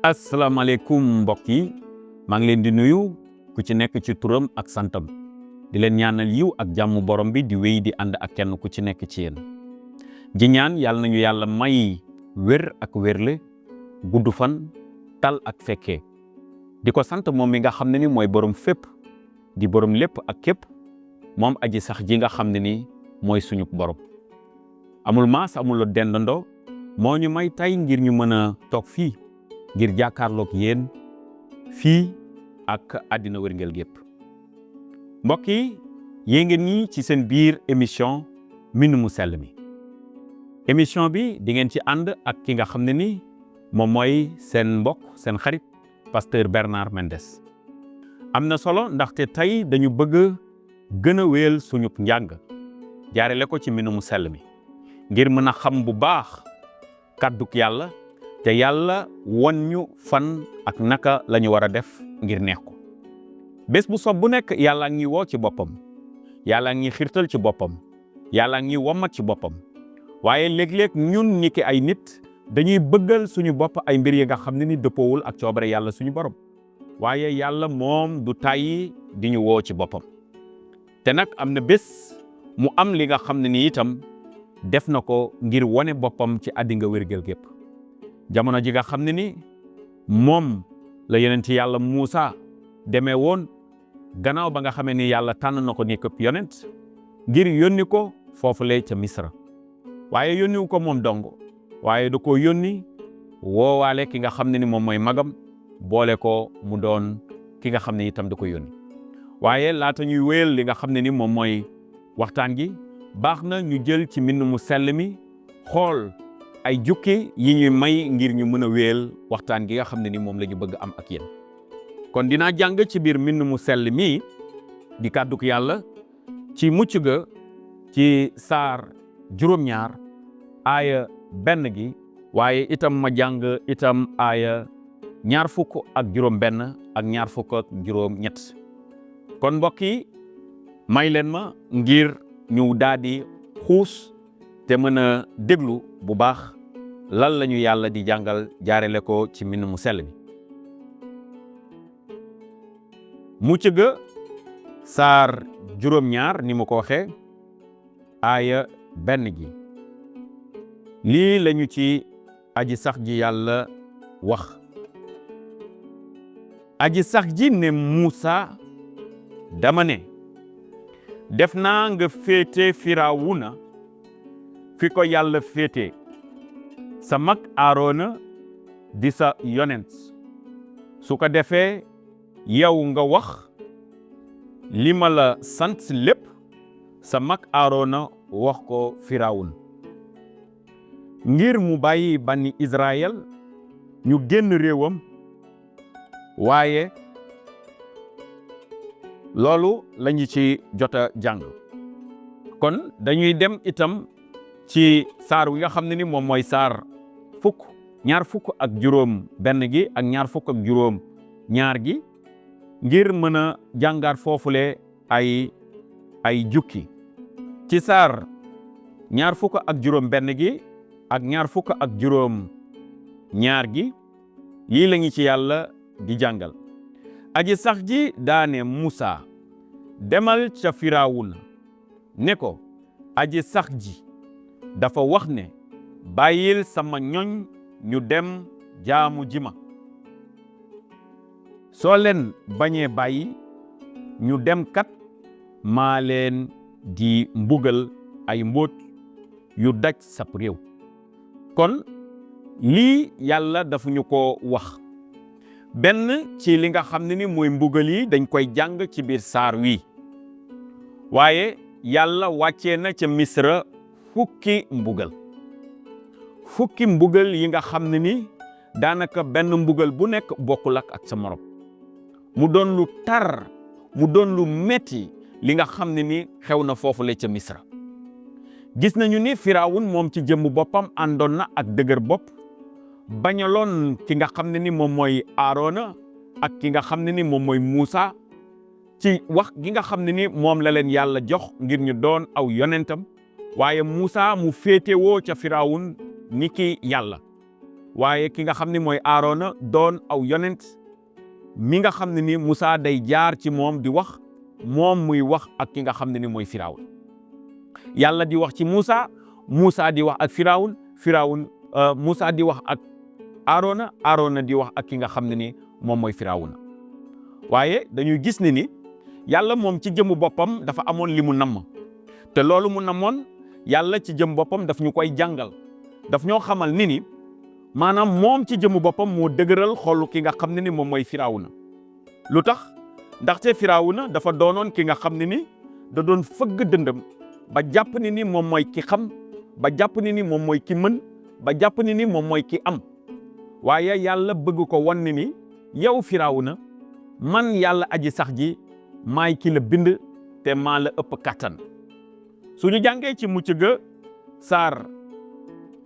asalaamaaleykum mbokk yi maa ngi leen di nuyu ku ci nekk ci turam ak santam di leen ñaanal yiw ak jàmm borom bi di wéy di ànd ak kenn ku ci nekk ci yéen di ñaan yàlla nañu yàlla may wér ak wérle gudd fan tal ak fekkee di ko sant moom mi nga xam ne ni mooy borom fépp di borom lépp ak képp moom aji sax ji nga xam ne ni mooy suñu borom amul maas amul dendandoo moo ñu may tey ngir ñu mën a toog fii ngir jàkkaarloog yéen fii ak àddina wërngël gépp mbokk yi yéen ngeen ñi ci seen biir émission Mbind mu sell mi émission bi di ngeen ci ànd ak ki nga xam ne ni moom mooy seen mbokk seen xarit pasteur Bernard Mendes am na solo ndaxte tey dañu bëgg gën a wéyal suñu njàng jaarale ko ci Mbind mu sell mi ngir mën a xam bu baax kàdduk yàlla te yàlla won ñu fan ak naka la ñu war a def ngir neex ko bés bu sob bu nekk yàlla ngi woo ci boppam yàlla ngi xirtal ci boppam yàlla ngi womat ci boppam waaye léeg-léeg ñun ni ki ay nit dañuy bëggal suñu bopp ay mbir yi nga xam ne ni dëppoowul ak coobare yàlla suñu borom waaye yàlla moom du tàyyi di ñu woo ci boppam te nag am na bés mu am li nga xam ne ni itam def na ko ngir wone boppam ci àddina wërngël gépp jamono ji nga xam ne ni moom la yonent yàlla Muusa demee woon gannaaw ba nga xamee ni yàlla tànn na ko ni képp yonent ngir yónni ko foofule ca Misra waaye yónniwu ko moom dong waaye da koo yónni woowaale ki nga xam ne ni moom mooy magam boole ko mu doon ki nga xam ne itam da ko yónni waaye laata ñuy wéyal li nga xam ne ni moom mooy waxtaan gi baax na ñu jël ci mbind mu sell mi xool ay jukki yi ñuy may ngir ñu mën a wéyal waxtaan gi nga xam ne ni moom la ñu bëgg am ak yéen kon dinaa jàng ci biir mbind mu sell mi di kàdduk yàlla ci Mucc ga ci saar juróom-ñaar aaya 1 gi waaye itam ma jàng itam aaya 21 ak 23 kon mbokk yi may leen ma ngir ñu daal di xuus te mën a déglu bu baax lan lañu yàlla di jàngal jaarale ko ci mbind mu sell mi Mucc ga saar juróom-ñaar ni mu ko waxee aaya 1 gi lii lañu ci aji sax ji yàlla wax aji sax ji ne Muusa dama ne def naa nga féete Firawuna fi ko yàlla féete sa mag Aarona di sa yonent su ko defee yow nga wax li ma la sant lépp sa mag Aarona wax ko Firawun ngir mu bàyyi bani Israël ñu génn réewam waaye loolu lañu ci jota jàng kon dañuy dem itam ci saar wi nga xam ne ni moom mooy saar ñaar fukk ak juróom benn gi ak ñaar fukk ak juróom ñaar gi ngir mën a jàngaat foofule ay jukki ci saar ñaar fukk ak juróom benn gi ak ñaar fukk ak juróom ñaar gi lii lañu ci yàlla di jàngal aji sax ji daane Muusa demal ca Firawuna ne ko aji sax ji dafa wax ne bàyyil sama ñoñ ñu dem jaamu ji ma soo leen bañee bàyyi ñu dem kat maa leen di mbugal ay mbóot yu daj sab réew kon lii yàlla dafa ñu ko wax benn ci li nga xam ne ni mooy mbugal yi dañ koy jàng ci biir saar wi waaye yàlla wàccee na ca Misra fukki mbugal yi nga xam ne ni daanaka benn mbugal bu nekk bokkul ak sa morom mu doon lu tar mu doon lu metti li nga xam ne ni xew na foofu la ca Misra gis nañu ni Firawun moom ci jëmm boppam àndoon na ak dëgër bopp bañaloon ki nga xam ne ni moom mooy Aarona ak ki nga xam ne ni moom mooy Muusa ci wax gi nga xam ne ni moom la leen yàlla jox ngir ñu doon aw yonentam waaye Muusa mu féetewoo ca Firawun ni ki yàlla waaye ki nga xam ne mooy Aarona doon aw yonent mi nga xam ne ni Mucc day jaar ci moom di wax moom muy wax ak ki nga xam ne ni mooy Firawun yàlla di wax ci Mucc di wax ak Firawun Mucc di wax ak Aarona di wax ak ki nga xam ne ni moom mooy Firawuna waaye dañuy gis ne ni yàlla moom ci jëmmu boppam dafa amoon li mu namm te loolu mu namoon yàlla ci jëm boppam daf ñu koy jàngal daf ñoo xamal ni maanaam moom ci jëmmu boppam moo dëgëral xolu ki nga xam ne ni moom mooy Firawuna lu tax ndaxte Firawuna dafa doonoon ki nga xam ne ni da doon fëgg dëndëm ba jàpp ni moom mooy ki xam ba jàpp ni moom mooy ki mën ba jàpp ni moom mooy ki am waaye yàlla bëgg ko wan ni yow Firawuna man yàlla aji sax ji maay ki la bind te maa la ëpp kàttan suñu jàngee ci Mucc ga saar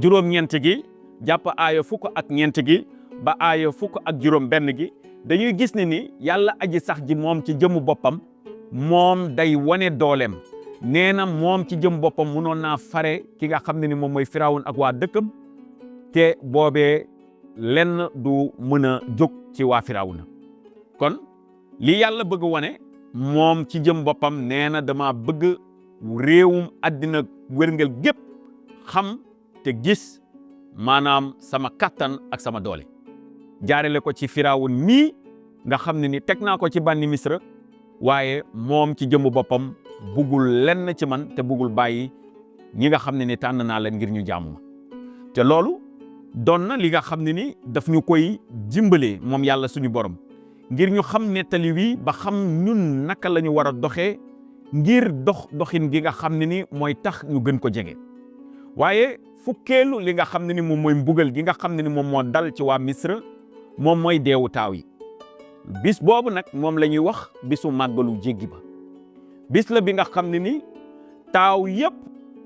juróom-ñeent gi jàpp aaya fukk ak ñeent gi ba aaya fukk ak juróom-benn gi dañuy gis ni yàlla aji sax ji moom ci jëmu boppam moom day wane dooleem nee na moom ci jëm boppam mënoon naa fare ki nga xam ne ni moom mooy Firawun ak waa dëkkam te boobee lenn du mën a jóg ci waa Firawuna kon li yàlla bëgg wane moom ci jëm boppam nee na dama bëgg réewum àddina wërngël gépp xam te gis maanaam sama kattan ak sama doole jaarale ko ci Firawun mii nga xam ne ni teg naa ko ci bànni Misra waaye moom ci jëmmu boppam bëggul lenn ci man te bëggul bàyyi ñi nga xam ne ni tànn naa leen ngir ñu jaamu ma te loolu doon na li nga xam ne ni daf ñu koy dimbalee moom yàlla suñu borom ngir ñu xam nettali wi ba xam ñun naka la ñu war a doxee ngir doxin gi nga xam ne ni mooy tax ñu gën ko jege waaye fukkeelu li nga xam ne ni moom mooy mbugal gi nga xam ne ni moom moo dal ci waa Misra moom mooy deewu taaw yi bis boobu nag moom la ñuy wax bisu màggalu jéggi ba bis la bi nga xam ne ni taaw yëpp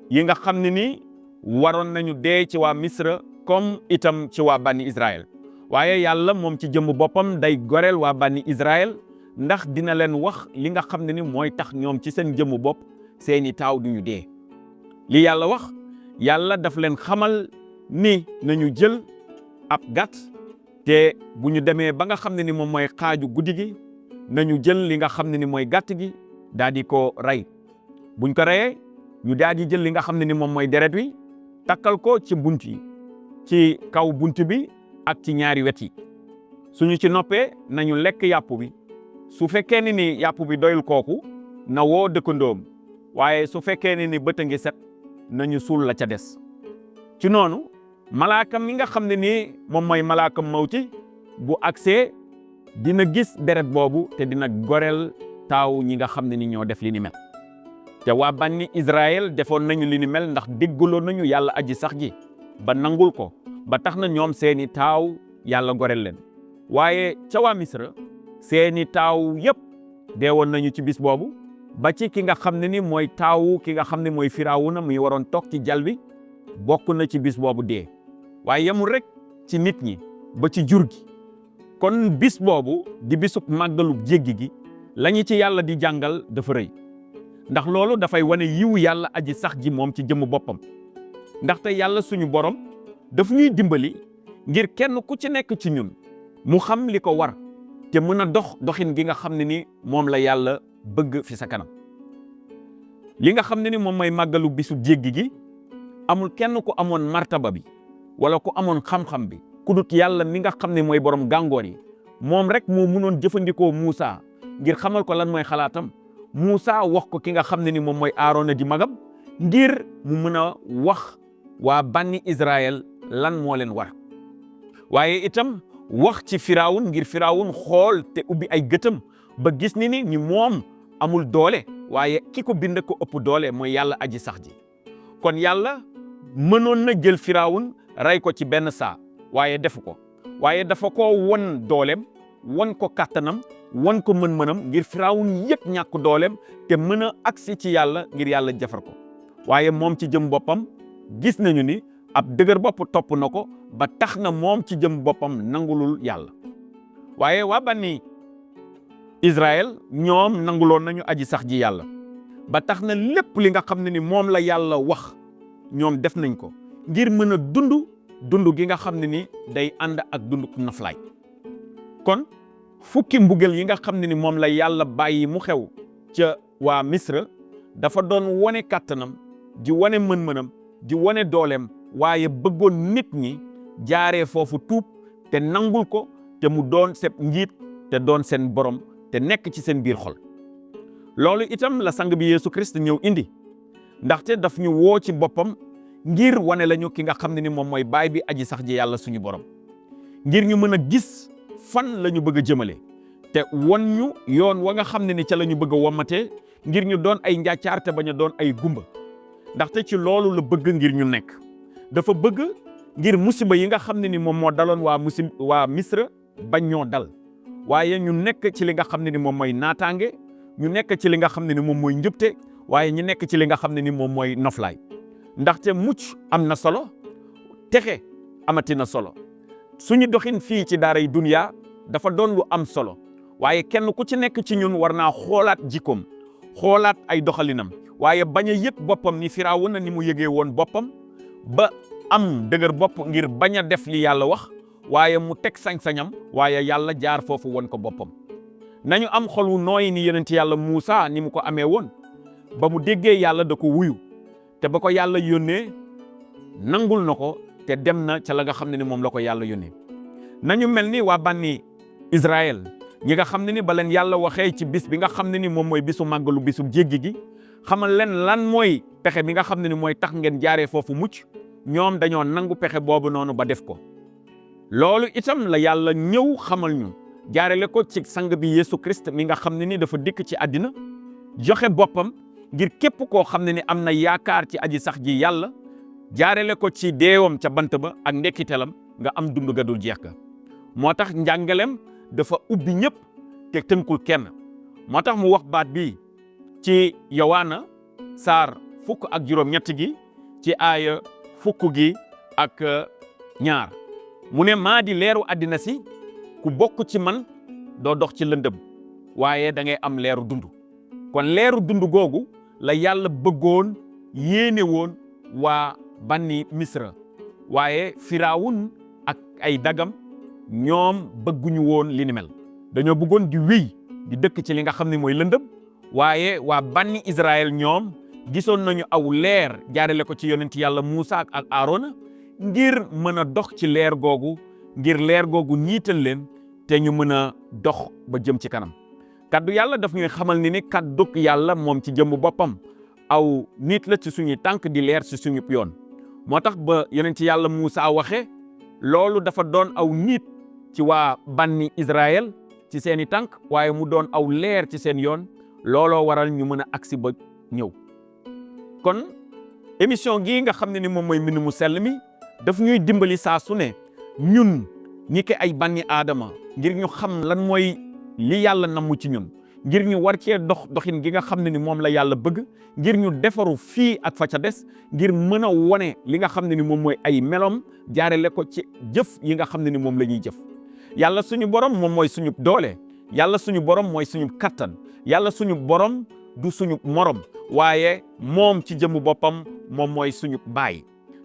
yi nga xam ne ni waroon nañu dee ci waa Misra comme itam ci waa bànni Israël waaye yàlla moom ci jëmm boppam day goreel waa bànni Israël ndax dina leen wax li nga xam ne ni mooy tax ñoom ci seen jëmm bopp seeni taaw duñu dee li yàlla wax yàlla daf leen xamal ni nañu jël ab gàtt te bu ñu demee ba nga xam ne ni moom mooy xaaju guddi gi nañu jël li nga xam ne ni mooy gàtt gi daal di ko rey buñ ko reyee ñu daal di jël li nga xam ne ni moom mooy deret wi takkal ko ci bunt yi ci kaw bunt bi ak ci ñaari wet yi suñu ci noppee nañu lekk yàpp bi su fekkee ni yàpp bi doyul kooku na woo dëkkandoom waaye su fekkee ni bët a ngi set nañu suul la ca des ci noonu malaakam mi nga xam ne ni moom mooy malaakam mawti bu agsee dina gis deret boobu te dina goreel taaw ñi nga xam ne ni ñoo def li ni mel te waa bànni Israël defoon nañu li ni mel ndax déggaloon nañu yàlla aji sax ji ba nangul ko ba tax na ñoom seeni taaw yàlla goreel leen waaye ca waa Misra seeni taaw yëpp deewoon nañu ci bis boobu ba ci ki nga xam ne ni mooy taawu ki nga xam ne mooy Firawuna muy waroon toog ci jal bi bokk na ci bis boobu dee waaye yemul rek ci nit ñi ba ci jur gi kon bis boobu di bisub màggalu jéggi gi lañu ci yàlla di jàngal dafa rëy ndax loolu dafay wane yiwu yàlla aji sax ji moom ci jëmm boppam ndaxte yàlla suñu borom daf ñuy dimbali ngir kenn ku ci nekk ci ñun mu xam li ko war te mën a doxin gi nga xam ne ni moom la yàlla bëgg fi sa kanam li nga xam ne ni moom mooy màggalu bisu jéggi gi amul kenn ku amoon martaba bi wala ku amoon xam-xam bi ku dut yàlla mi nga xam ne mooy borom gàngoor yi moom rek moo mënoon jëfandikoo Mucc ngir xamal ko lan mooy xalaatam Mucc wax ko ki nga xam ne ni moom mooy Aarona di magam ngir mu mën a wax waa bànni Israël lan moo leen war waaye itam wax ci Firawun ngir Firawun xool te ubbi ay gëtam ba gis ni moom amul doole waaye ki ko bind ko ëpp doole mooy yàlla aji sax ji kon yàlla mënoon na jël Firawun rey ko ci benn saa waaye defu ko waaye dafa ko won dooleem won ko kàttanam won ko mën-mënam ngir Firawun yëg ñàkk dooleem te mën a agsi ci yàlla ngir yàlla jafar ko waaye moom ci jëm boppam gis nañu ni ab dëgër bopp topp na ko ba tax na moom ci jëm boppam nangulul yàlla waaye waa bànni Israël ñoom nanguloon nañu aji sax ji yàlla ba tax na lépp li nga xam ne ni moom la yàlla wax ñoom def nañ ko ngir mën a dund dund gi nga xam ne ni day ànd ak dund noflaay. kon fukki mbugal yi nga xam ne ni moom la yàlla bàyyi mu xew ca waa Misra dafa doon wane kàttanam di wane mën-mënam di wane dooleem waaye bëggoon nit ñi jaaree foofu tuub te nangul ko te mu doon seen njiit te doon seen borom te nekk ci seen biir xol. loolu itam la sang bi Yeesu Christ ñëw indi ndaxte daf ñu woo ci boppam ngir wane lañu ki nga xam ne ni moom mooy baay bi aji sax ji yàlla suñu borom ngir ñu mën a gis fan la ñu bëgg a jëmale te won ñu yoon wa nga xam ne ni ca la ñu bëgg a wommatee ngir ñu doon ay njàccaar te bañ a doon ay gumba ndaxte ci loolu la bëgg ngir ñu nekk. dafa bëgg ngir musiba yi nga xam ne ni moom moo daloon waa Misra bañ ñoo dal waaye ñu nekk ci li nga xam ne ni moom mooy naataange ñu nekk ci li nga xam ne ni moom mooy njëbte waaye ñu nekk ci li nga xam ne ni moom mooy noflaay ndaxte mucc am na solo texe amati na solo suñu doxin fii ci daaray dunya dafa doon lu am solo waaye kenn ku ci nekk ci ñun war naa xoolaat jikkoom xoolaat ay doxalinam waaye bañ a yëg boppam ni Firawna ni mu yëgee woon boppam ba am dëgër bopp ngir bañ a def li yàlla wax waaye mu teg sañ-sañam waaye yàlla jaar foofu won ko boppam. nañu am xol wu nooy ni yonent yàlla Muusa ni mu ko amee woon ba mu déggee yàlla da ko wuyu te ba ko yàlla yónnee nangul na ko te dem na ca la nga xam ne ni moom la ko yàlla yónnee. nañu mel ni waa bànni Israël ñi nga xam ne ni ba leen yàlla waxee ci bis bi nga xam ne ni moom mooy bisu màggalu bisu jéggi gi xamal leen lan mooy pexe bi nga xam ne ni mooy tax ngeen jaaree foofu mucc ñoom dañoo nangu pexe boobu noonu ba def ko. loolu itam la yàlla ñëw xamal ñu jaarale ko ci sang bi Yeesu Christ mi nga xam ne ni dafa dikk ci àddina joxe boppam ngir képp koo xam ne ni am na yaakaar ci aji sax ji yàlla jaarale ko ci deewam ca bant ba ak ndekkitelam nga am dund ga dul jeex ga. moo tax njàngalem dafa ubbi ñëpp te tënkul kenn moo tax mu wax baat bi ci Yowaana saar 17 gi ci aaya 10 gi ak ñaar mu ne maa di leeru àddina si ku bokk ci man doo dox ci lëndëm waaye da ngay am leeru dund. kon leeru dund googu la yàlla bëggoon yéene woon waa banni Misra waaye Firawun ak ay dagam ñoom bëgguñu woon li ni mel dañoo bëggoon di wéy di dëkk ci li nga xam ne mooy lëndëm waaye waa banni Israël ñoom gisoon nañu aw leer jaarale ko ci yonent yàlla Muusa ak Aarona ngir mën a dox ci leer googu ngir leer googu ñiital leen te ñu mën a dox ba jëm ci kanam. kaddu yàlla daf ñuy xamal ni kadduk yàlla moom ci jëmm boppam aw nit la ci suñuy tànk di leer ci suñu yoon moo tax ba yonent yàlla Muusa waxe loolu dafa doon aw nit ci waa banni Israël ci seeni tànk waaye mu doon aw leer ci seen yoon looloo waral ñu mën a agsi ba ñëw. kon émission gii nga xam ne ni moom mooy mbind mu sell mi daf ñuy dimbali saa su ne ñun ñi ki ay banni aadama ngir ñu xam lan mooy li yàlla namm ci ñun ngir ñu war cee doxin gi nga xam ne ni moom la yàlla bëgg ngir ñu defaru fii ak fa ca des ngir mën a wone li nga xam ne ni moom mooy ay melom jaarale ko ci jëf yi nga xam ne ni moom la ñuy jëf. yàlla suñu borom moom mooy suñu doole yàlla suñu borom mooy suñu kattan yàlla suñu borom du suñu morom waaye moom ci jëmmu boppam moom mooy suñu baay.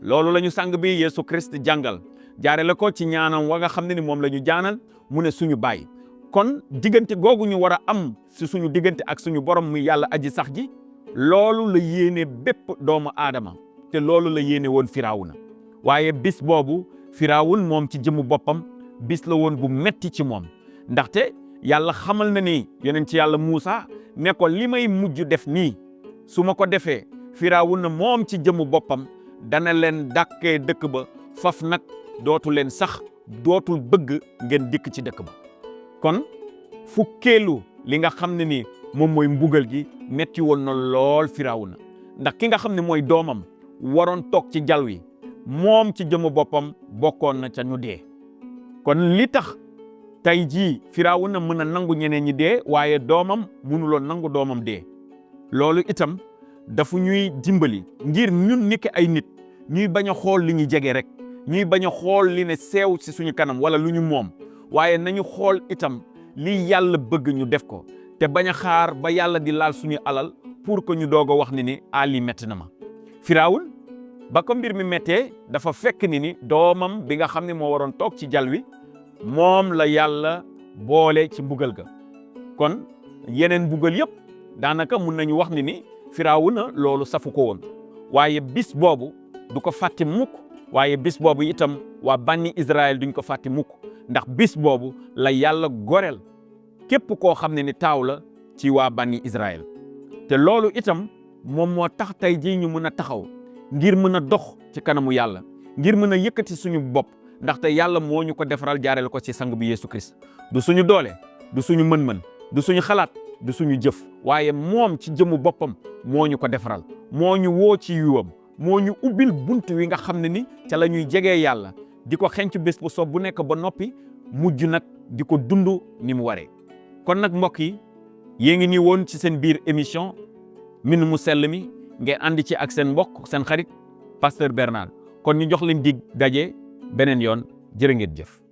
loolu la ñu sang bi Yeesu Christ jàngal jaarale ko ci ñaanam wa nga xam ne ni moom la ñu jaanal mu ne suñu baay. kon diggante googu ñu war a am si suñu diggante ak suñu borom muy yàlla aji sax ji loolu la yéene bépp doomu aadama te loolu la yéene woon Firawuna waaye bis boobu Firawun moom ci jëmmu boppam bis la woon bu metti ci moom ndaxte yàlla xamal na ni yonent ci yàlla Muusa ne ko li may mujj def nii su ma ko defee Firawuna moom ci jëmmu boppam dana leen dàkkee dëkk ba faf nag dootu leen sax dootul bëgg ngeen dikk ci dëkk ba. kon fukkeelu li nga xam ne ni moom mooy mbugal gi metti woon na lool Firawuna ndax ki nga xam ne mooy doomam waroon toog ci jal wi moom ci jëmm boppam bokkoon na ca ñu dee. kon li tax tey jii Firawuna mën a nangu ñeneen ñi dee waaye doomam mënuloon nangu doomam dee loolu itam dafa ñuy dimbali ngir ñun niki ay nit ñuy bañ a xool li ñu jege rek ñuy bañ a xool li ne seew ci suñu kanam wala lu ñu moom waaye nañu xool itam li yàlla bëgg ñu def ko te bañ a xaar ba yàlla di laal suñu alal pour que ñu doog a wax ni ali metti na ma. Firawun ba ko mbir mi méttee dafa fekk ni doomam bi nga xam ne moo waroon toog ci jal wi moom la yàlla boole ci mbugal ga. kon yeneen mbugal yëpp daanaka mun nañu wax ni Firawna loolu safu ko woon waaye bis boobu du ko fàtte mukk, waaye bis boobu itam waa bànni Israël duñ ko fàtte mukk, ndax bis boobu la yàlla goreel képp koo xam ne ni taaw la ci waa bànni Israël. te loolu itam moom moo tax tey jii ñu mën a taxaw ngir mën a dox ci kanamu yàlla, ngir mën a yëkkati suñu bopp, ndaxte yàlla moo ñu ko defaral jaareel ko ci sang bi Yeesu Christ. du suñu doole, du suñu mën-mën, du suñu xalaat, du suñu jëf, waaye moom ci jëmu boppam moo ñu ko defaral, moo ñu woo ci yiwam, moo ñu ubbil bunt wi nga xam ne ni ca la ñuy jegee yàlla, di ko xenc bés bu soob bu nekk ba noppi mujj nag di ko dund ni mu waree. kon nag mbokk yi, yée ngi nii woon ci seen biir émission Mbind mu sell mi, ngeen ànd ci ak seen mbokk seen xarit pasteur Bernard. kon ñu jox leen dig daje beneen yoon, jërë ngeen jëf.